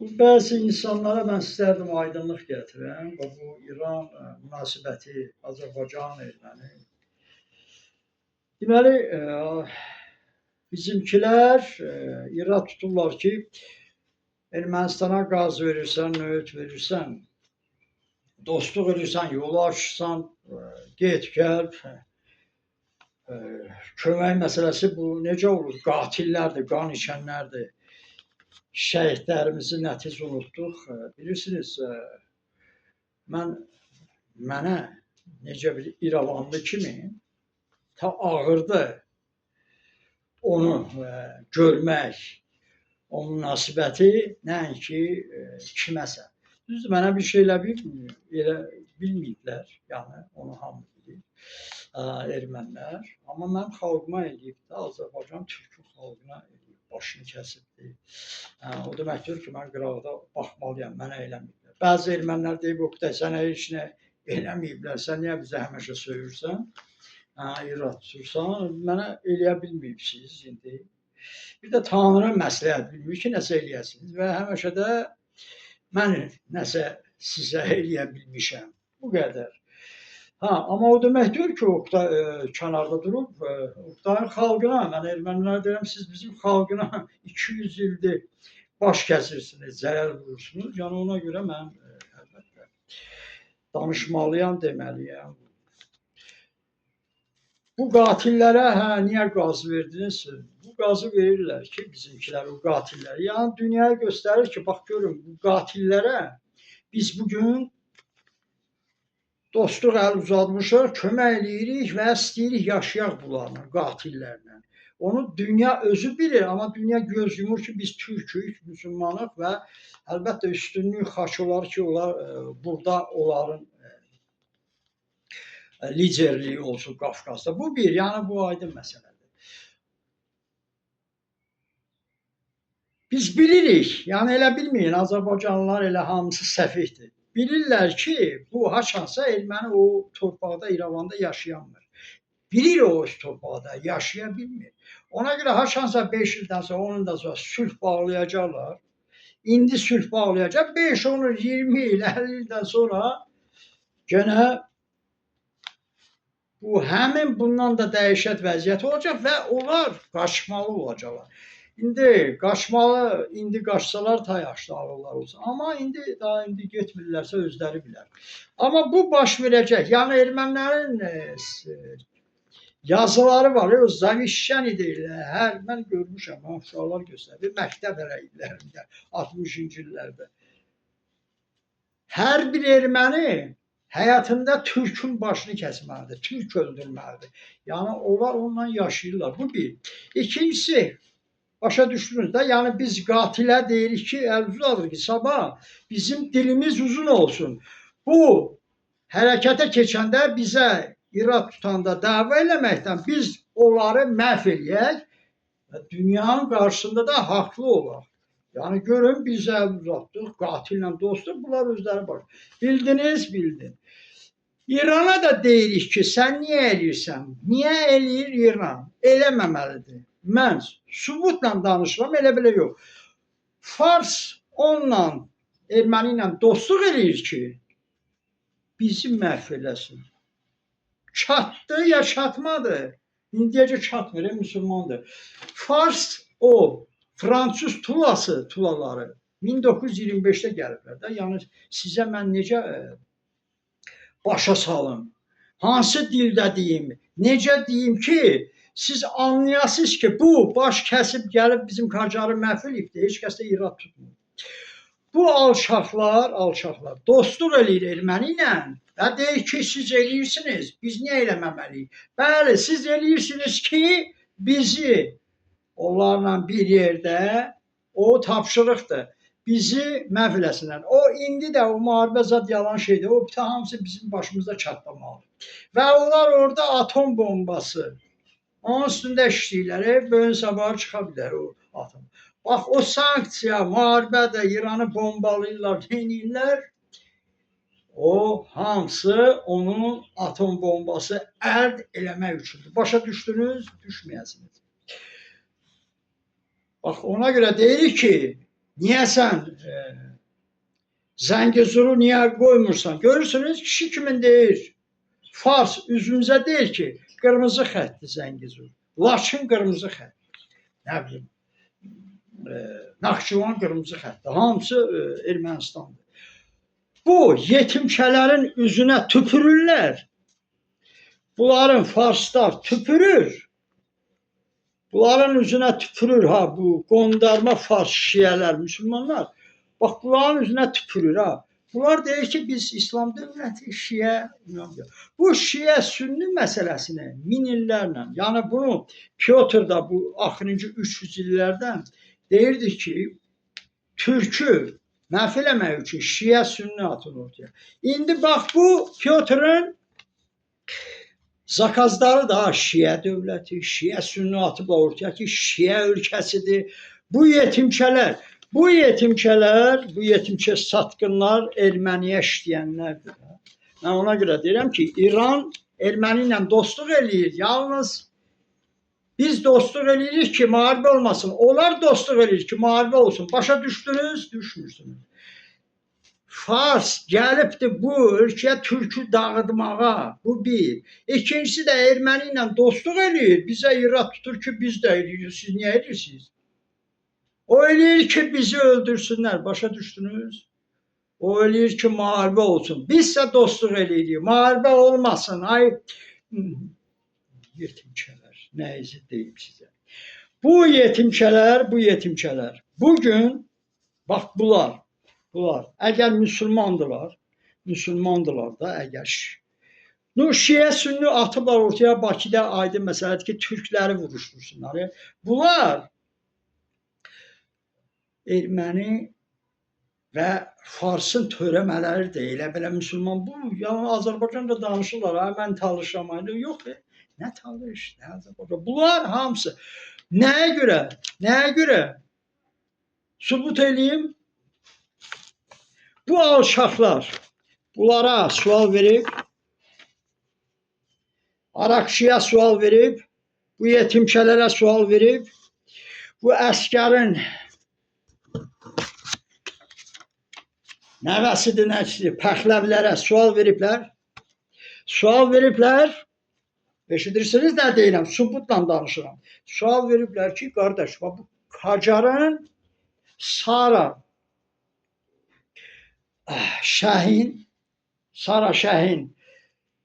Bəzi insanlara mən istərdim aydınlıq gətirəm və bu İran münasibəti, Azərbaycan, Erməni. Deməli, bizimkilər irad tuturlar ki, Ermənistana qaz verirsən, neft verirsən, dostluq edirsən, yol açırsan, get gəl, kömək məsələsi bu necə olur? Qatillərdir, qan içənlərdir. Şəhidlərimizi nəticə unutduq. Bilirsiniz, mənə necə bir İrəvanlı kimi ta ağırdı onu görmək, o münasibəti nəinki kiməsə. Düzdür, mənə bir şey elə bilməyiblər, yəni onu hamı bilir, ermənilər. Amma mən xalqıma eləyib də, Azərbaycan türkü xalqına eləyib, başını kəsibdir. O deməkdir ki, mən qıraqda baxmalıyam, mənə eləməyiblər. Bəzi ermənilər deyib, Oqtay, sənə heç nə eləməyiblər, sən niyə bizə həmişə söyürsən, irad tutursan, mənə eləyə bilməyibsiniz indi. Bir də Tanrı məsləhət bilmir ki, nəsə eləyəsiniz və həmişə də mən nəsə sizə eləyə bilmişəm. Bu qədər. Amma o demək deyil ki, Oqtay kənarda durub, Oqtayın xalqına, mən ermənilərə deyirəm, siz bizim xalqına 200 ildir baş kəsirsiniz, zərər vurursunuz. Yəni ona görə mən əlbəttə danışmalıyam, deməliyəm. Bu qatillərə niyə qaz verdiniz? Bu qazı verirlər ki, bizimkilər o qatilləri. Yəni dünyaya göstərir ki, bax görün, bu qatillərə biz bugün dostluq əl uzatmışıq, kömək eləyirik və istəyirik yaşayaq bunlarla, qatillərlə. Onu dünya özü bilir, amma dünya göz yumur ki, biz türkük, müsəlmanıq və əlbəttə üstünlük xaç olar ki, onlar burada onların liderliyi olsun Qafqazda. Bu bir, yəni bu aydın məsələdir. Biz bilirik, yəni elə bilməyin, Azərbaycanlılar elə hamısı səfihdir. Bilirlər ki, bu haçansa erməni o torpaqda, İrəvanda yaşayanmır. Bilir o öz torpaqda, yaşaya bilmir. Ona görə haçansa 5 ildən sonra, 10 ildən sonra sülh bağlayacaqlar. İndi sülh bağlayacaq, 5, 10, 20 il, 50 ildən sonra gənə bu həmin bundan da dəhşət vəziyyət olacaq və onlar qaçmalı olacaqlar. İndi qaçsalar ta yaxşı ağırlar olsun. Amma indi getmirlərsə özləri bilər. Amma bu baş verəcək. Yəni ermənilərin yazıları var, o Zavişşəni deyirlər. Mən görmüşəm, uşaqlar göstərir, məktəb əleyhlərində 60-cı illərdə. Hər bir erməni həyatında türkün başını kəsməlidir, türk öldürməlidir. Yəni onlar onunla yaşayırlar. Bu bir. İkincisi, başa düşdünüz də, yəni biz qatilə deyirik ki, əl uzadırıq ki, sabah bizim dilimiz uzun olsun. Bu hərəkətə keçəndə bizə irad tutanda dava eləməkdən biz onları məhv eləyək və dünyanın qarşısında da haqlı olaq. Yəni görün biz əl uzatdıq, qatillə dostluq, bunlar özləri var. Bildiniz, bildin. İrana da deyirik ki, sən niyə eləyirsən? Niyə eləyir İran? Eləməməlidir. Mən sübutla danışıram, elə belə yox. Fars onunla, erməni ilə dostluq eləyir ki, bizi məhv eləsin. Çatdı ya çatmadı? İndiyəcə çatmır, müsəlmandır. Fars o Fransız tulaları 1925-də gəliblər də. Yəni sizə mən necə başa salım? Hansı dildə deyim? Necə deyim ki, siz anlayasınız ki, bu baş kəsib gəlib bizim Qacarı məhv eləyibdir. Heç kəs də irad tutmur. Bu alçaqlar dostluq eləyir erməni ilə və deyir ki, siz eləyirsiniz, biz niyə eləməməliyik? Bəli, siz eləyirsiniz ki, bizi onlarla bir yerdə o tapşırıqdır. Bizi məhv eləsinlər. O indi də o müharibə zad yalan şeydir. O bütün hamısı bizim başımızda çatlamalı. Və onlar orada atom bombası. Onun üstündə işləyirlər. Böyün sabahı çıxa bilər o atom. Bax o sanksiya, müharibədə İranı bombalayırlar, neynirlər? O hamısı onun atom bombası əldə eləmək üçündür. Başa düşdünüz? Düşməyəsiniz. Bax ona görə deyirik ki, Niye sen Zəngəzuru niye koymursan? Görürsünüz kişi kimin deyir. Fars üzümüze değil ki kırmızı xəttdir Zəngəzur. Laçın kırmızı xətt. Ne bileyim. Naxçıvan kırmızı xəttdir. Hamısı Ermənistandır. Bu yetimçələrin üzünə tüpürürlər. Bunların Farslar tüpürür. Bunların üzünə tüpürür ha bu qondarma Fars şiələr, Müslümanlar. Bax bunların üzünə tüpürür ha. Bunlar deyir ki biz İslam dövləti şiə. Bu şiə sünni məsələsini min illərlə, yəni bunu Pyotr da bu axırıncı 300 illərdən deyirdi ki türkü məhv eləmək üçün şiə sünni atılır ortaya. İndi bax bu Pyotr'un zakazları da şiə dövləti, şiə sünni atıblar ortaya ki şiə ölkəsidir. Bu yetimçə satqınlar erməniyə işləyənlərdir. Mən ona görə deyirəm ki İran erməni ilə dostluq eləyir. Yalnız biz dostluq eləyirik ki müharibə olmasın. Onlar dostluq eləyir ki müharibə olsun. Başa düşdünüz? Düşmürsünüz. Fars gəlibdir bu ölkəyə türkü dağıtmağa. Bu bir. İkincisi də erməni ilə dostluq eləyir. Bizə irad tutur ki biz də eləyirik. Siz niyə eləyirsiniz? O eləyir ki bizi öldürsünlər. Başa düşdünüz? O eləyir ki müharibə olsun. Biz isə dostluq eləyirik. Müharibə olmasın. Ay yetimçələr. Nəyizi deyim sizə. Bu yetimçələr. Bugün bax bunlar əgər müsəlmandırlar da əgər şiə sünni atıblar ortaya Bakıda aydın məsələdir ki türkləri vuruştursunlar. Bunlar erməni və Farsın törəmələri də elə belə müsəlman bu yəni Azərbaycanda danışırlar. Mən talışamayım. Yox. Nə talış, nə Azərbaycan. Bunlar hamısı nəyə görə? Sübut eləyim. Bu alçaqlar bunlara sual verib, Arakçıya sual verib, bu yetimçələrə sual verib, bu əskərin nəvəsidir, nəçidir, Pəhləvilərə sual veriblər. Eşidirsiniz nə deyirəm, sübutla danışıram. Sual veriblər ki, qardaş, bu Qacarın Sara Şahin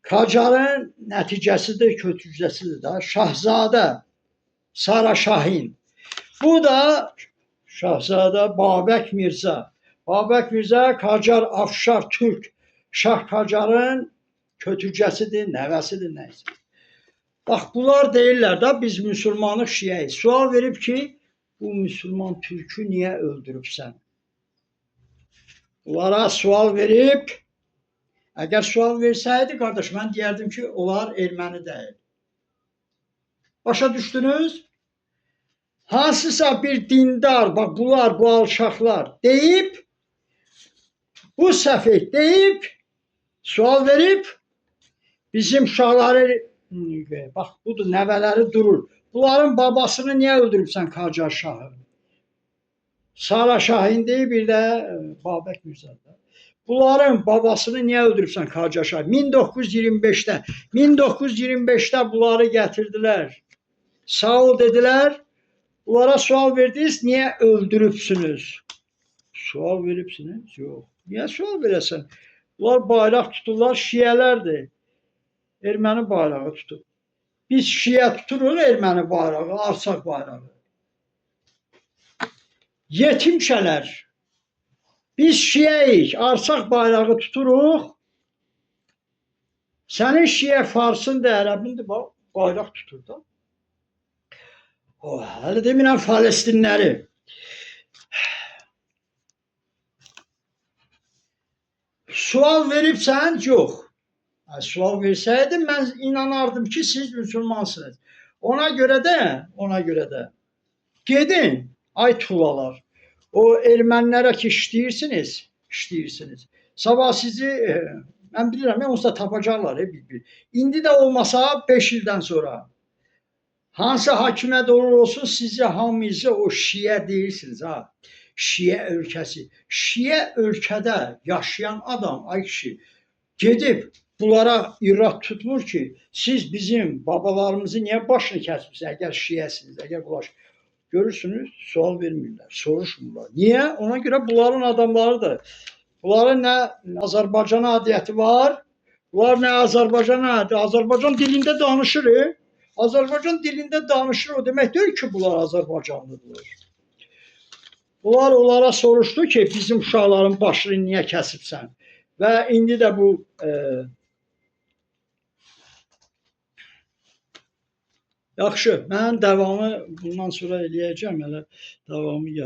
Qacarın nəticəsidir, kötücəsidir da. Şahzadə Sara Şahin. Bu da Şahzadə Babək Mirzə. Babək Mirzə Qacar Afşar Türk. Şah Qacarın kötücəsidir, nəvəsidir, nəysə. Bax bunlar deyirlər da biz müsəlmanıq şiəyik. Sual verib ki bu müsəlman türkü niyə öldürübsən? Onlara sual verib, əgər sual versəydi, qardaş, mən deyərdim ki, onlar erməni deyil. Başa düşdünüz? Hansısa bir dindar, bax, bunlar, bu alçaqlar deyib, bu səfih deyib, sual verib, bizim uşaqları, bax, budur, nəvələri durur. Bunların babasını niyə öldürübsən Qacar Şahı? Sara Şahin deyib, bir də Babək Mirzədə. Bunların babasını niyə öldürübsən Qacar Şahı? 1925-də bunları gətirdilər. Sağ ol dedilər. Bunlara sual verdiniz, niyə öldürübsünüz? Sual veribsiniz? Yox. Niyə sual verəsən? Bunlar bayraq tuturlar, şiələrdir. Erməni bayrağı tutub. Biz şiə tuturuq erməni bayrağı, alçaq bayrağı. Yetimçələr, biz şiəyik, alçaq bayrağı tuturuq. Sənin şiə Farsın da, ərəbindir, bayraq tutur da. Hələ demirəm Falestinləri. Sual veribsən, yox. Sual versəydim, mən inanardım ki, siz müsəlmansınız. Ona görə də, gedin, ay tullalar, o ermənilərə ki, işləyirsiniz. Sabah sizi, mən bilirəm, onsuz da tapacaqlar, bir. İndi də olmasa 5 ildən sonra, hansı hakimiyyət olur olsun, sizi hamınızı o şiə deyirsiniz, ha. Şiə ölkəsi. Şiə ölkədə yaşayan adam, ay kişi, gedib bunlara irad tutmur ki, siz bizim babalarımızı niyə başını kəsmişsiniz, əgər şiəsiniz, əgər bunlar. Görürsünüz, sual vermirlər, soruşmurlar. Niyə? Ona görə bunların adamlarıdır. Bunların nə Azərbaycan adiyyəti var, bunlar nə Azərbaycan adiyyəti, Azərbaycan dilində danışır. Azərbaycan dilində danışır, o demək deyil ki, bunlar Azərbaycanlıdırlar. Bunlar onlara soruşdu ki, bizim uşaqların başını niyə kəsibsən? Və indi də bu yaxşı, mən davamı bundan sonra eləyəcəm, hələ davamı gəlir.